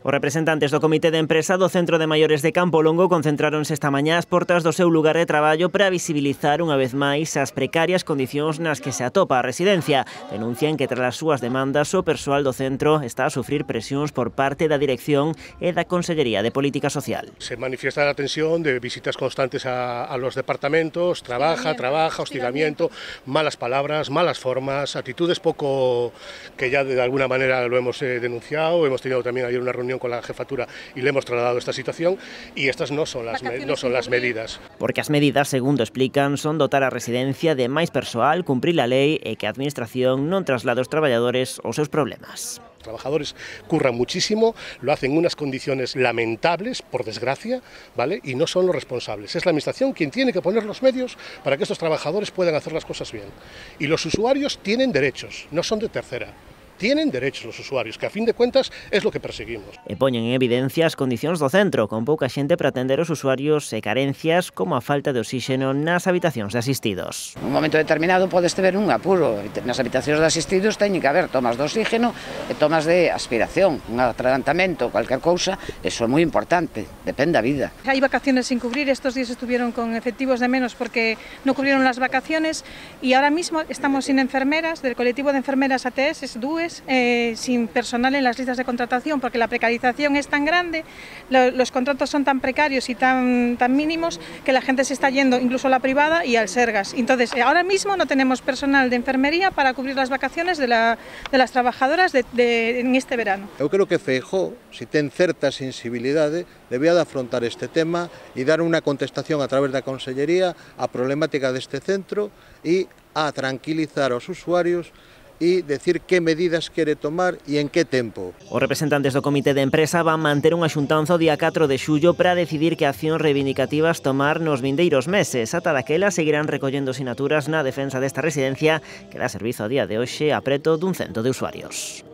Os representantes do Comité de Empresa do Centro de Maiores de Campo Longo concentráronse esta mañá ás portas do seu lugar de traballo para visibilizar unha vez máis as precarias condicións nas que se atopa a residencia. Denuncian que tras as súas demandas o persoal do centro está a sufrir presións por parte da dirección e da Consellería de Política Social. Se manifiesta la tensión de visitas constantes a los departamentos, trabaja, hostigamiento, malas palabras, malas formas, actitudes poco que ya de alguna manera lo hemos denunciado. Hemos tenido también ayer una reunión con la jefatura y le hemos trasladado esta situación y estas no son las medidas. Porque as medidas, segundo explican, son dotar a residencia de máis persoal, cumprir a lei e que a administración non traslade aos traballadores os seus problemas. Los trabajadores curran muchísimo, lo hacen en unas condiciones lamentables, por desgracia, ¿vale? Y no son los responsables. Es la administración quien tiene que poner los medios para que estos trabajadores puedan hacer las cosas bien. Y los usuarios tienen derechos, no son de tercera. Tienen derechos los usuarios, que a fin de cuentas es lo que perseguimos. E poñen en evidencia as condicións do centro, con pouca xente para atender os usuarios e carencias como a falta de oxígeno nas habitacións de asistidos. En un momento determinado podes ter un apuro. Nas habitacións de asistidos teñen que haber tomas de oxígeno e tomas de aspiración, un atragantamento, cualquier cousa, eso é moi importante, depende da vida. Hai vacaciones sin cubrir, estos días estuvieron con efectivos de menos porque no cubrieron las vacaciones y ahora mismo estamos sin enfermeras, del colectivo de enfermeras ATS, DUES, sin personal en las listas de contratación porque la precarización es tan grande, los contratos son tan precarios y tan mínimos que la gente se está yendo incluso a la privada y al Sergas. Entonces, ahora mismo no tenemos personal de enfermería para cubrir las vacaciones de las trabajadoras en este verano. Eu creo que Feijóo, se ten certa sensibilidade, debía de afrontar este tema e dar unha contestación a través da Consellería á problemática deste centro e a tranquilizar aos usuarios e decir que medidas quere tomar e en que tempo. Os representantes do Comité de Empresa van manter unha xuntanza o día 4 de xullo para decidir que accións reivindicativas tomar nos vindeiros meses. Ata daquela seguirán recollendo sinaturas na defensa desta residencia que dá servizo a día de hoxe a preto dun cento de usuarios.